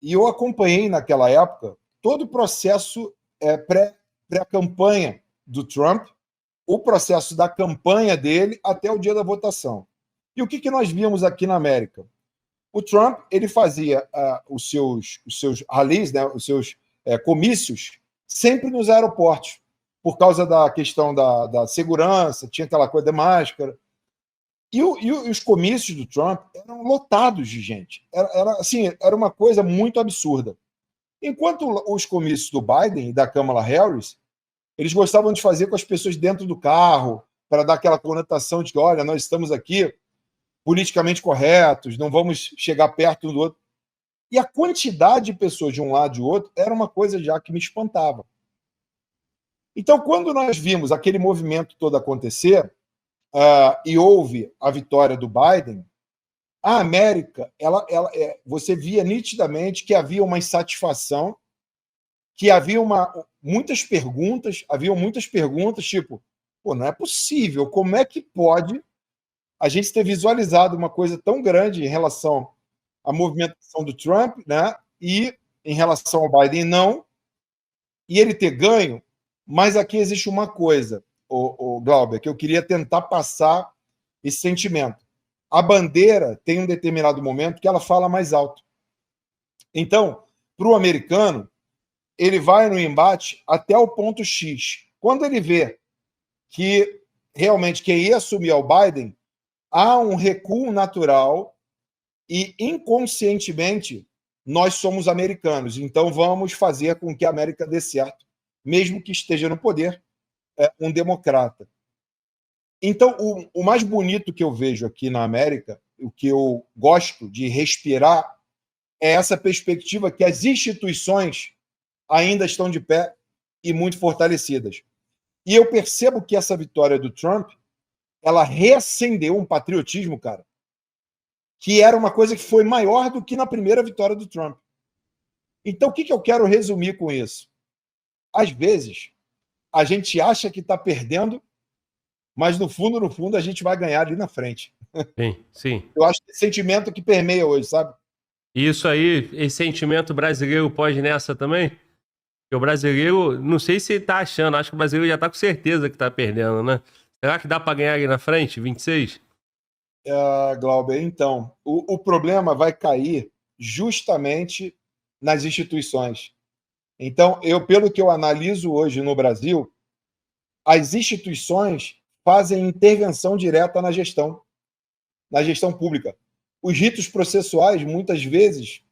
E eu acompanhei naquela época todo o processo pré-campanha do Trump, o processo da campanha dele até o dia da votação. E o que nós vimos aqui na América? O Trump ele fazia os seus rallies, né, os seus comícios, sempre nos aeroportos, por causa da questão da segurança, tinha aquela coisa da máscara. E os comícios do Trump eram lotados de gente. Era uma coisa muito absurda. Enquanto os comícios do Biden e da Kamala Harris, eles gostavam de fazer com as pessoas dentro do carro, para dar aquela conotação de que, olha, nós estamos aqui politicamente corretos, não vamos chegar perto um do outro. E a quantidade de pessoas de um lado e de outro era uma coisa já que me espantava. Então, quando nós vimos aquele movimento todo acontecer, e houve a vitória do Biden, a América, você via nitidamente que havia uma insatisfação, que havia muitas perguntas, tipo, pô, não é possível, como é que pode a gente ter visualizado uma coisa tão grande em relação à movimentação do Trump, né? E em relação ao Biden, não, e ele ter ganho, mas aqui existe uma coisa, o Glauber, que eu queria tentar passar esse sentimento. A bandeira tem um determinado momento que ela fala mais alto. Então, para o americano, ele vai no embate até o ponto X. Quando ele vê que realmente quem ia assumir é o Biden, há um recuo natural e, inconscientemente, nós somos americanos. Então, vamos fazer com que a América dê certo, mesmo que esteja no poder um democrata. Então, o mais bonito que eu vejo aqui na América, o que eu gosto de respirar, é essa perspectiva que as instituições ainda estão de pé e muito fortalecidas. E eu percebo que essa vitória do Trump, ela reacendeu um patriotismo, cara, que era uma coisa que foi maior do que na primeira vitória do Trump. Então, o que eu quero resumir com isso? Às vezes, a gente acha que está perdendo, mas no fundo, a gente vai ganhar ali na frente. Sim, sim. Eu acho que esse sentimento que permeia hoje, sabe? Isso aí, esse sentimento brasileiro pode nessa também? Porque o brasileiro, não sei se ele tá achando, acho que o brasileiro já tá com certeza que tá perdendo, né? Será que dá para ganhar ali na frente, 26? Glauber, então, o problema vai cair justamente nas instituições. Então, pelo que eu analiso hoje no Brasil, as instituições fazem intervenção direta na gestão pública. Os ritos processuais, muitas vezes,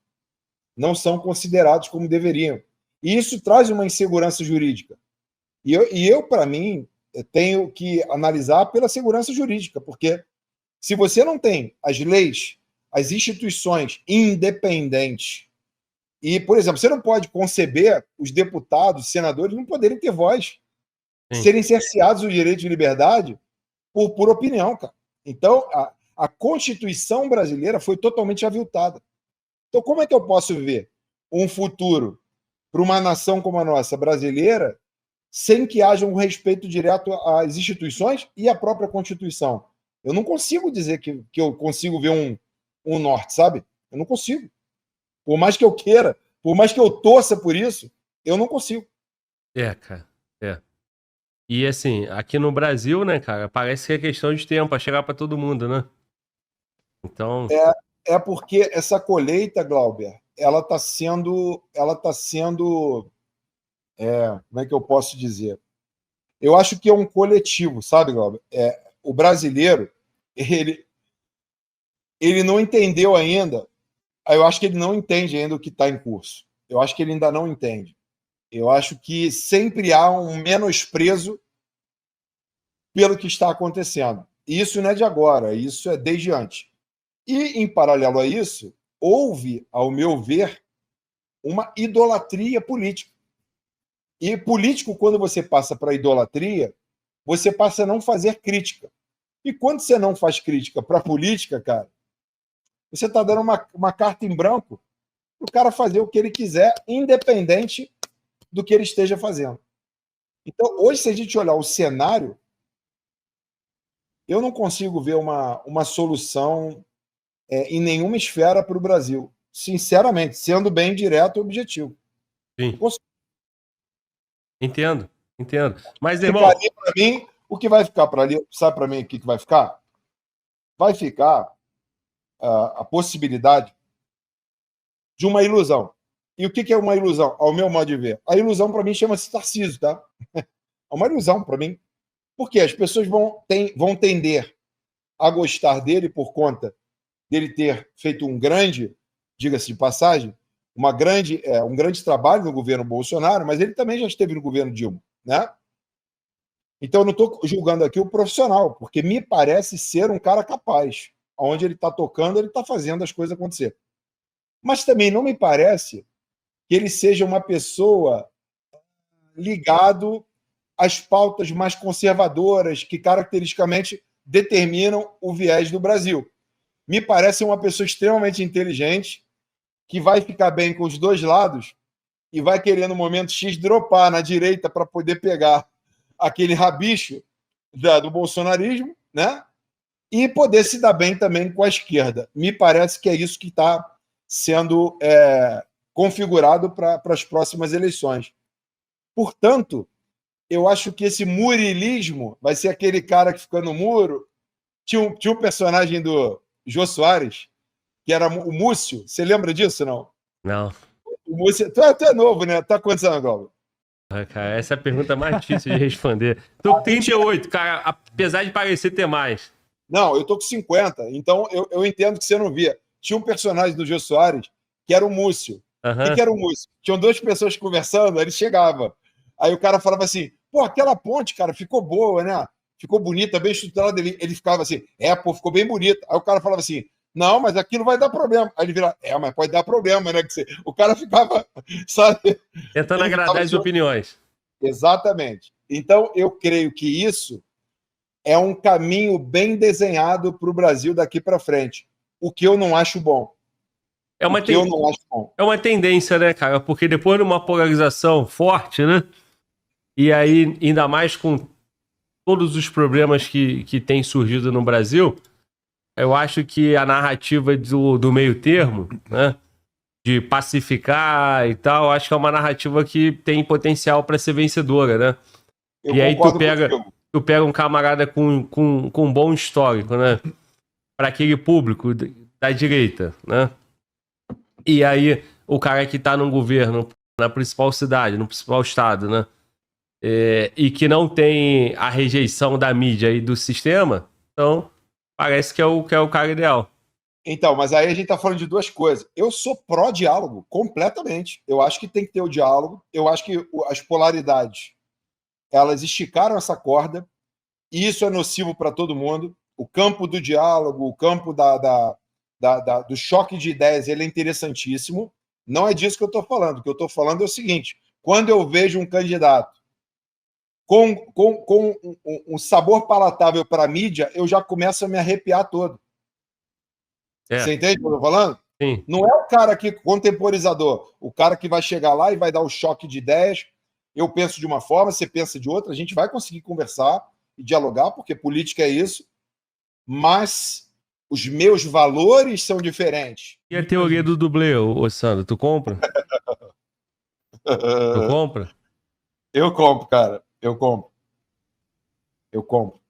não são considerados como deveriam. E isso traz uma insegurança jurídica. E eu para mim, tenho que analisar pela segurança jurídica, porque se você não tem as leis, as instituições independentes, e, por exemplo, você não pode conceber os deputados, os senadores não poderem ter voz, Sim. serem cerceados o direito de liberdade por opinião, cara. Então, a Constituição brasileira foi totalmente aviltada. Então, como é que eu posso ver um futuro para uma nação como a nossa, brasileira, sem que haja um respeito direto às instituições e à própria Constituição? Eu não consigo dizer que eu consigo ver um norte, sabe? Eu não consigo. Por mais que eu queira, por mais que eu torça por isso, eu não consigo. Cara, E assim, aqui no Brasil, né, cara, parece que é questão de tempo para chegar para todo mundo, né? Então. É porque essa colheita, Glauber, ela está sendo, como é que eu posso dizer? Eu acho que é um coletivo, sabe, Glauber? O brasileiro, ele não entendeu ainda. Eu acho que ele não entende ainda o que está em curso. Eu acho que ele ainda não entende. Eu acho que sempre há um menosprezo pelo que está acontecendo. E isso não é de agora, isso é desde antes. E, em paralelo a isso, houve, ao meu ver, uma idolatria política. E político, quando você passa para a idolatria, você passa a não fazer crítica. E quando você não faz crítica para a política, cara, você está dando uma carta em branco para o cara fazer o que ele quiser, independente do que ele esteja fazendo. Então, hoje, se a gente olhar o cenário, eu não consigo ver uma solução em nenhuma esfera para o Brasil. sinceramente, sendo bem direto e objetivo. Sim. Entendo. Mas, Ficar irmão... ali para mim, o que vai ficar para ali, sabe para mim o que vai ficar? Vai ficar a possibilidade de uma ilusão. E o que é uma ilusão, ao meu modo de ver? A ilusão, para mim, chama-se Tarcísio, tá? É uma ilusão para mim. Porque as pessoas vão tender a gostar dele por conta dele ter feito um grande, diga-se de passagem, um grande trabalho no governo Bolsonaro, mas ele também já esteve no governo Dilma, né? Então, eu não estou julgando aqui o profissional, porque me parece ser um cara capaz. Onde ele está tocando, ele está fazendo as coisas acontecer. Mas também não me parece que ele seja uma pessoa ligado às pautas mais conservadoras que caracteristicamente determinam o viés do Brasil. Me parece uma pessoa extremamente inteligente, que vai ficar bem com os dois lados e vai querer, no momento X, dropar na direita para poder pegar aquele rabicho do bolsonarismo, né? E poder se dar bem também com a esquerda. Me parece que é isso que está sendo configurado para as próximas eleições. Portanto, eu acho que esse murilismo vai ser aquele cara que fica no muro. Tinha um personagem do Jô Soares, que era o Múcio. Você lembra disso, não? Não. O Múcio, tu é novo, né? Tá quantos anos, Glauber? Cara, essa é a pergunta mais difícil de responder. Tô com 38, cara, apesar de parecer ter mais. Não, eu tô com 50, então eu entendo que você não via. Tinha um personagem do Jô Soares que era o Múcio. O que era o Múcio? Tinham duas pessoas conversando, aí ele chegava. Aí o cara falava assim, pô, aquela ponte, cara, ficou boa, né? Ficou bonita, bem estruturada. Ele ficava assim, pô, ficou bem bonita. Aí o cara falava assim, não, mas aquilo vai dar problema. Aí ele virava, mas pode dar problema, né? O cara ficava, sabe? Tentando agradar as opiniões. Exatamente. Então, eu creio que isso é um caminho bem desenhado para o Brasil daqui para frente. O que eu não acho bom. É uma tendência, né, cara? Porque depois de uma polarização forte, né? E aí, ainda mais com todos os problemas que têm surgido no Brasil, eu acho que a narrativa do meio termo, né? De pacificar e tal, acho que é uma narrativa que tem potencial para ser vencedora, né? E aí tu pega um camarada com um bom histórico, né? Para aquele público da direita, né? E aí o cara que tá num governo, na principal cidade, no principal estado, né? E que não tem a rejeição da mídia e do sistema, então parece que é o cara ideal. Então, mas aí a gente está falando de duas coisas. Eu sou pró-diálogo, completamente. Eu acho que tem que ter o diálogo. Eu acho que as polaridades, elas esticaram essa corda, e isso é nocivo para todo mundo. O campo do diálogo, o campo do choque de ideias, ele é interessantíssimo. Não é disso que eu estou falando. O que eu estou falando é o seguinte: quando eu vejo um candidato com um sabor palatável para a mídia, eu já começo a me arrepiar todo. Você entende o que eu estou falando? Sim. Não é o cara que contemporizador, o cara que vai chegar lá e vai dar o choque de ideias. Eu penso de uma forma, você pensa de outra, a gente vai conseguir conversar e dialogar, porque política é isso, mas os meus valores são diferentes. E a teoria do dublê, ô Sandro, tu compra? Tu compra? Eu compro, cara. Eu compro.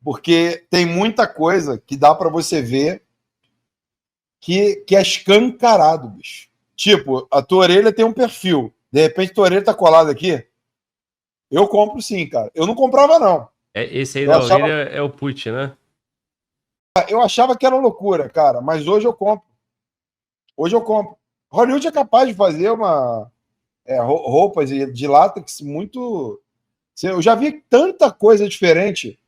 Porque tem muita coisa que dá para você ver que é escancarado, bicho. Tipo, a tua orelha tem um perfil. De repente, tua orelha tá colada aqui. Eu compro sim, cara. Eu não comprava, não. Esse aí da orelha é o put, né? Eu achava que era loucura, cara. Mas hoje eu compro. Hollywood é capaz de fazer roupas de látex muito... Eu já vi tanta coisa diferente.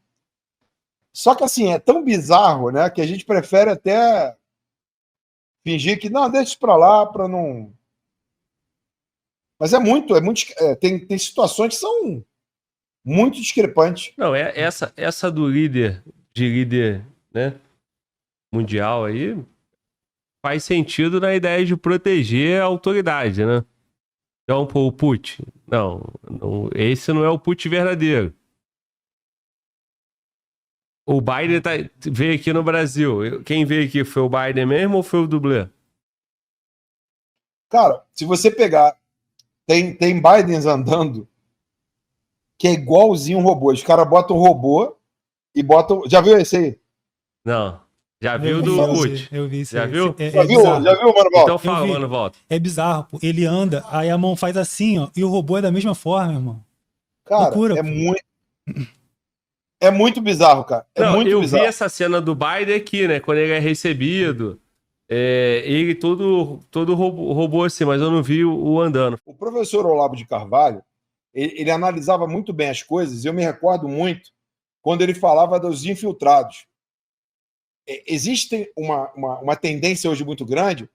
Só que, assim, é tão bizarro, né? Que a gente prefere até fingir que, não, deixa isso pra lá, pra não... Mas tem situações que são muito discrepantes. Não, essa do líder, né, mundial aí, faz sentido na ideia de proteger a autoridade, né? Então, pô, o put, não, esse não é o put verdadeiro. O Biden veio aqui no Brasil. Quem veio aqui foi o Biden mesmo ou foi o dublê? Cara, se você pegar, tem Biden andando que é igualzinho um robô. Os caras botam um robô e botam. Já viu esse aí? Não. Já Eu viu vi, do eu vi, Put? eu vi isso Já aí. viu? É bizarro. Já viu, mano? Então Eu fala, vi. mano, volta. É bizarro, pô. Ele anda, aí a mão faz assim, ó, e o robô é da mesma forma, irmão. Cara, Loucura, é pô. muito bizarro, cara. É Não, muito eu vi bizarro. essa cena do Biden aqui, né? Quando ele é recebido. Ele todo robô assim, mas eu não vi o andando. O professor Olavo de Carvalho, ele analisava muito bem as coisas, e eu me recordo muito quando ele falava dos infiltrados. Existe uma tendência hoje muito grande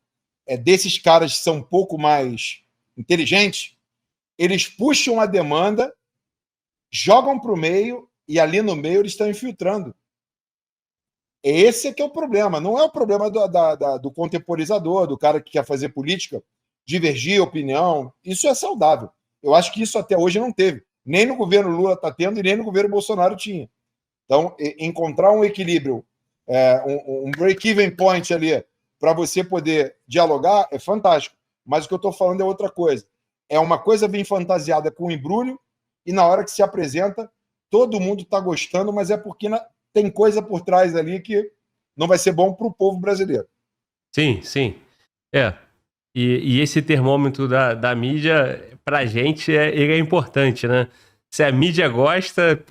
desses caras que são um pouco mais inteligentes, eles puxam a demanda, jogam para o meio, e ali no meio eles estão infiltrando. Esse é que é o problema. Não é o problema do contemporizador, do cara que quer fazer política, divergir opinião. Isso é saudável. Eu acho que isso até hoje não teve. Nem no governo Lula está tendo e nem no governo Bolsonaro tinha. Então, encontrar um equilíbrio, um break-even point ali, para você poder dialogar, é fantástico. Mas o que eu estou falando é outra coisa. É uma coisa bem fantasiada com embrulho, e na hora que se apresenta, todo mundo está gostando, mas é porque tem coisa por trás ali que não vai ser bom para o povo brasileiro. Sim, sim. E esse termômetro da mídia, pra gente, ele é importante, né? Se a mídia gosta,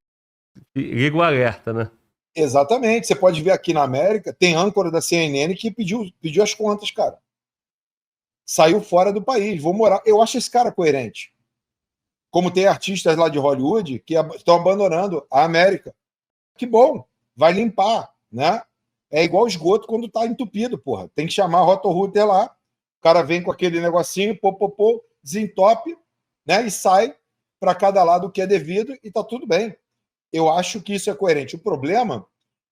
liga o alerta, né? Exatamente. Você pode ver aqui na América, tem âncora da CNN que pediu as contas, cara. Saiu fora do país, vou morar. Eu acho esse cara coerente. Como tem artistas lá de Hollywood que estão abandonando a América. Que bom, vai limpar, né? É igual esgoto quando tá entupido, porra. Tem que chamar a rotorrouter lá, o cara vem com aquele negocinho, desentope, né? E sai para cada lado o que é devido e tá tudo bem. Eu acho que isso é coerente. O problema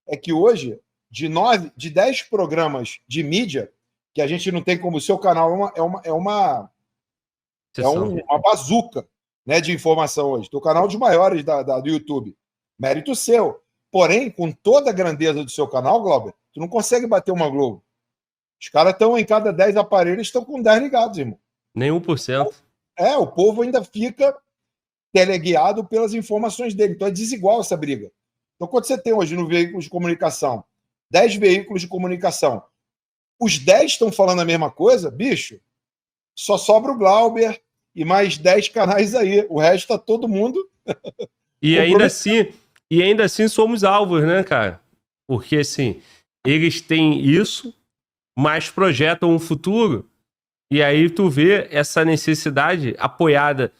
é que hoje, de 10 programas de mídia, que a gente não tem como o seu canal é uma bazuca, né, de informação hoje. O canal de maiores do YouTube. Mérito seu. Porém, com toda a grandeza do seu canal, Glauber, tu não consegue bater uma Globo. Os caras estão em cada 10 aparelhos, estão com 10 ligados, irmão. Nem 1%. O povo ainda fica teleguiado pelas informações dele. Então é desigual essa briga. Então, quando você tem hoje no veículo de comunicação 10 veículos de comunicação, os 10 estão falando a mesma coisa, bicho, só sobra o Glauber e mais 10 canais aí. O resto tá todo mundo. E ainda assim somos alvos, né, cara? Porque assim, eles têm isso, mas projetam um futuro. E aí tu vê essa necessidade apoiada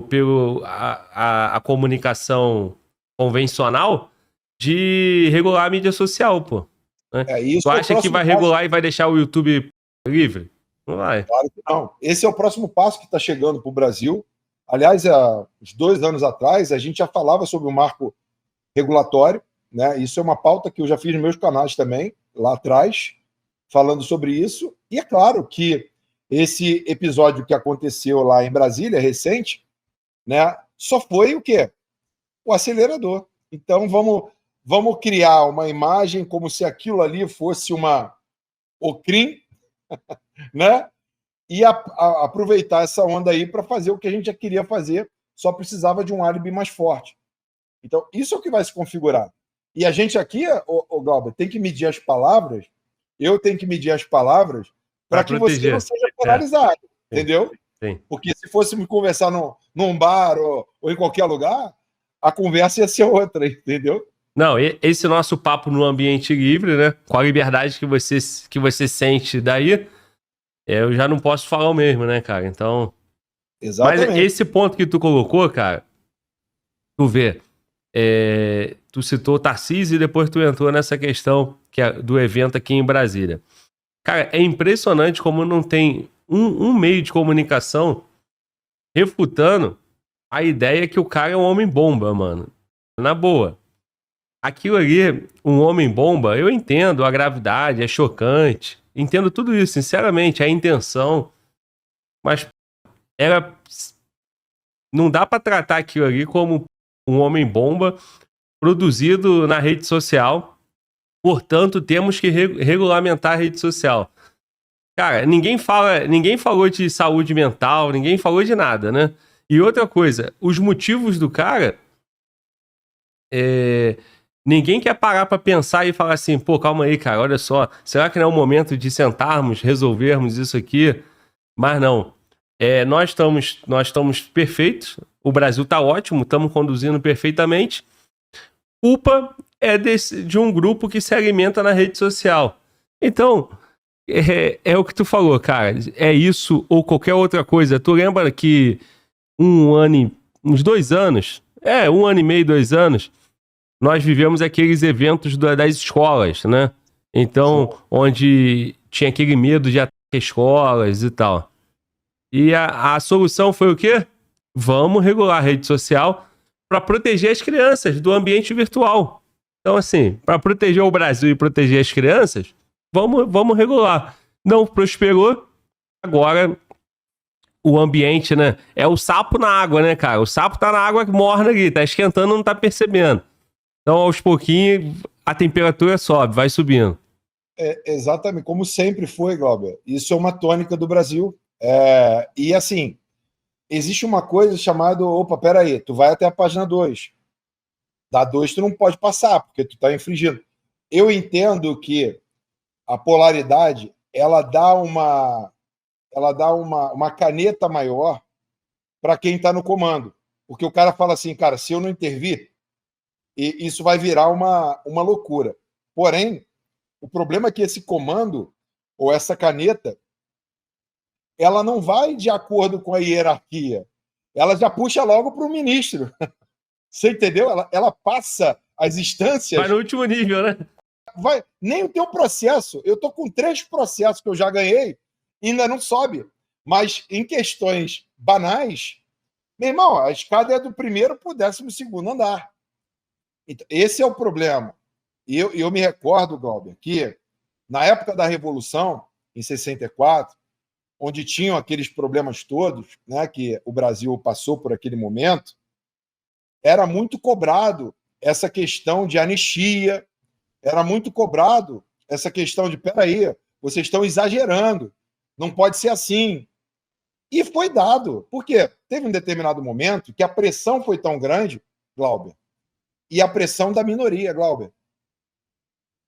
pela comunicação convencional de regular a mídia social, pô. Né? Tu acha que vai regular e vai deixar o YouTube livre? Não vai. Claro que não. Esse é o próximo passo que está chegando para o Brasil. Aliás, há uns 2 anos atrás, a gente já falava sobre o marco regulatório, né? Isso é uma pauta que eu já fiz nos meus canais também, lá atrás, falando sobre isso. E é claro que esse episódio que aconteceu lá em Brasília, recente, né, só foi o quê? O acelerador. Então, vamos criar uma imagem como se aquilo ali fosse uma Ocrim, né? E aproveitar essa onda aí para fazer o que a gente já queria fazer, só precisava de um álibi mais forte. Então, isso é o que vai se configurar. E a gente aqui, o Glauber, tem que medir as palavras, eu tenho que medir as palavras para que você não seja penalizado, entendeu? Sim. Porque se fôssemos conversar num bar ou em qualquer lugar, a conversa ia ser outra, entendeu? Não, esse nosso papo no ambiente livre, né? Com a liberdade que você sente daí, eu já não posso falar o mesmo, né, cara? Então. Exatamente. Mas esse ponto que tu colocou, cara, tu vê, tu citou o Tarcísio e depois tu entrou nessa questão do evento aqui em Brasília. Cara, é impressionante como não tem um meio de comunicação refutando a ideia que o cara é um homem-bomba, mano. Na boa. Aquilo ali, um homem-bomba, eu entendo a gravidade, é chocante. Entendo tudo isso, sinceramente, a intenção. Mas não dá pra tratar aquilo ali como um homem-bomba produzido na rede social. Portanto, temos que regulamentar a rede social. Cara, ninguém falou de saúde mental, ninguém falou de nada, né? E outra coisa, os motivos do cara, ninguém quer parar pra pensar e falar assim, pô, calma aí, cara, olha só, será que não é o momento de sentarmos, resolvermos isso aqui? Mas não. Nós estamos perfeitos, o Brasil tá ótimo, estamos conduzindo perfeitamente. Culpa é de um grupo que se alimenta na rede social. Então, é o que tu falou, cara. É isso ou qualquer outra coisa. Tu lembra que uns 2 anos, 1 ano e meio, 2 anos, nós vivemos aqueles eventos das escolas, né? Então, onde tinha aquele medo de ataque às escolas e tal. E a solução foi o quê? Vamos regular a rede social para proteger as crianças do ambiente virtual. Então, assim, para proteger o Brasil e proteger as crianças, vamos regular. Não prosperou, agora o ambiente, né? É o sapo na água, né, cara? O sapo tá na água morna ali, tá esquentando, não tá percebendo. Então, aos pouquinhos, a temperatura sobe, vai subindo. Exatamente, como sempre foi, Glauber. Isso é uma tônica do Brasil. E assim, existe uma coisa chamada, opa, peraí, tu vai até a página 2. Da 2 tu não pode passar, porque tu tá infringindo. Eu entendo que a polaridade, ela dá uma caneta maior para quem está no comando. Porque o cara fala assim, cara, se eu não intervir, isso vai virar uma loucura. Porém, o problema é que esse comando, ou essa caneta, ela não vai de acordo com a hierarquia. Ela já puxa logo para o ministro. Você entendeu? Ela passa as instâncias. Vai no último nível, né? Nem o teu processo. Eu estou com 3 processos que eu já ganhei e ainda não sobe. Mas em questões banais, meu irmão, a escada é do 1º para o 12º andar. Então, esse é o problema. E eu me recordo, Glauber, que na época da Revolução, em 64, onde tinham aqueles problemas todos, né, que o Brasil passou por aquele momento, era muito cobrado essa questão de anistia, era muito cobrado essa questão de, peraí, vocês estão exagerando, não pode ser assim. E foi dado, porque teve um determinado momento que a pressão foi tão grande, Glauber, e a pressão da minoria, Glauber.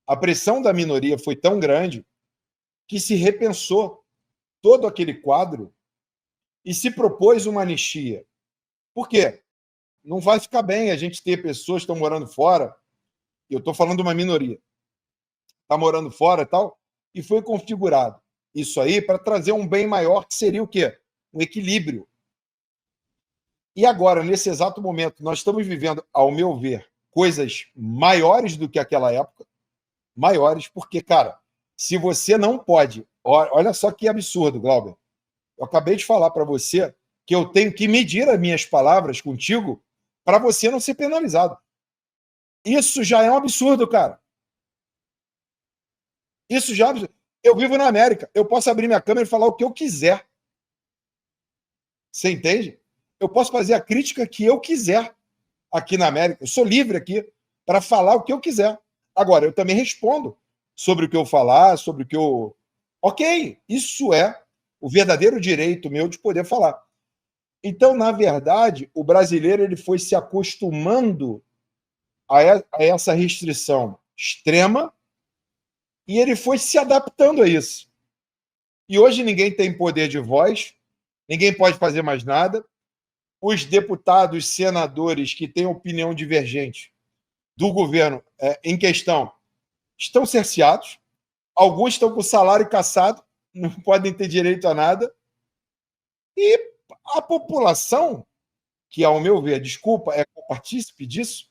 A pressão da minoria foi tão grande que se repensou todo aquele quadro e se propôs uma anistia. Por quê? Não vai ficar bem a gente ter pessoas que estão morando fora, e eu estou falando de uma minoria, está morando fora e tal, e foi configurado isso aí para trazer um bem maior, que seria o quê? Um equilíbrio. E agora, nesse exato momento, nós estamos vivendo, ao meu ver, coisas maiores do que aquela época, maiores, porque, cara, se você não pode... Olha só que absurdo, Glauber. Eu acabei de falar para você que eu tenho que medir as minhas palavras contigo para você não ser penalizado. Isso já é um absurdo, cara. Isso já é um absurdo. Eu vivo na América. Eu posso abrir minha câmera e falar o que eu quiser. Você entende? Eu posso fazer a crítica que eu quiser aqui na América. Eu sou livre aqui para falar o que eu quiser. Agora, eu também respondo sobre o que eu falar, sobre o que eu... Ok, isso é o verdadeiro direito meu de poder falar. Então, na verdade, o brasileiro ele foi se acostumando a essa restrição extrema e ele foi se adaptando a isso. E hoje ninguém tem poder de voz, ninguém pode fazer mais nada. Os deputados, senadores que têm opinião divergente do governo em questão estão cerceados, alguns estão com salário cassado, não podem ter direito a nada, e a população, que ao meu ver, desculpa, é partícipe disso,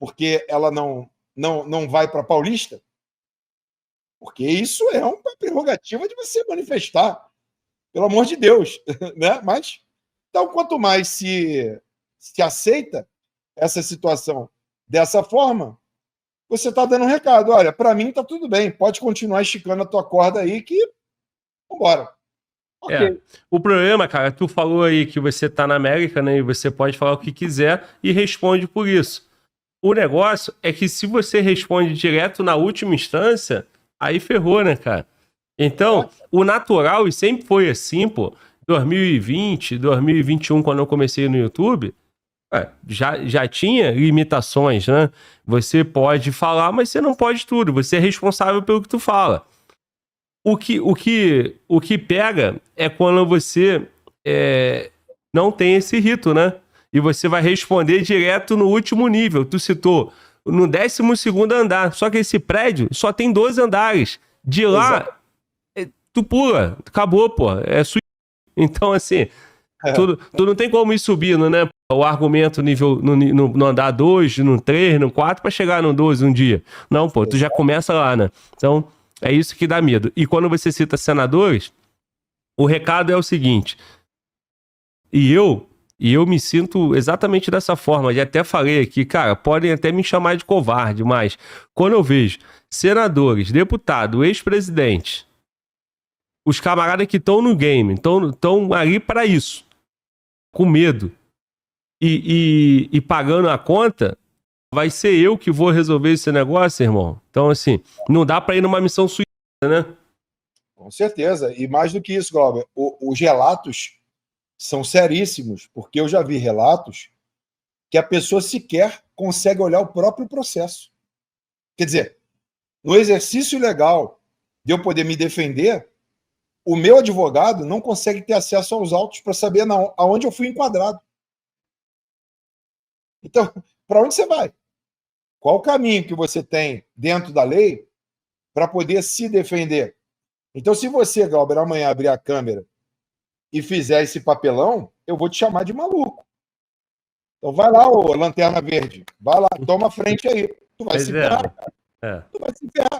porque ela não vai para Paulista, porque isso é uma prerrogativa de você manifestar, pelo amor de Deus, né? Mas, então, quanto mais se aceita essa situação dessa forma, você está dando um recado. Olha, para mim está tudo bem, pode continuar esticando a tua corda aí que vambora. Okay. O problema, cara, tu falou aí que você tá na América, né, e você pode falar o que quiser e responde por isso. O negócio é que se você responde direto na última instância, aí ferrou, né, cara? Então, o natural, e sempre foi assim, pô, 2020, 2021, quando eu comecei no YouTube, já tinha limitações, né? Você pode falar, mas você não pode tudo. Você é responsável pelo que tu fala. O que pega é quando você não tem esse rito, né? E você vai responder direto no último nível. Tu citou no 12º andar. Só que esse prédio só tem 12 andares. De lá, tu pula. Acabou, pô. É suíço. Então, assim, tu não tem como ir subindo, né? O argumento no andar 2, no 3, no 4, pra chegar no 12 um dia. Não, pô, tu já começa lá, né? Então, é isso que dá medo. E quando você cita senadores, o recado é o seguinte. E eu me sinto exatamente dessa forma. Já até falei aqui, cara, podem até me chamar de covarde, mas quando eu vejo senadores, deputados, ex-presidentes, os camaradas que estão no game, estão ali para isso, com medo e pagando a conta, vai ser eu que vou resolver esse negócio, irmão. Então, assim, não dá para ir numa missão suicida, né? Com certeza. E mais do que isso, Glauber, os relatos são seríssimos, porque eu já vi relatos que a pessoa sequer consegue olhar o próprio processo. Quer dizer, no exercício legal de eu poder me defender, o meu advogado não consegue ter acesso aos autos para saber aonde eu fui enquadrado. Então, para onde você vai? Qual o caminho que você tem dentro da lei para poder se defender? Então, se você, Glauber, amanhã abrir a câmera e fizer esse papelão, eu vou te chamar de maluco. Então vai lá, ô Lanterna Verde. Vai lá, toma a frente aí. Tu vai se ferrar, cara. Tu vai se ferrar.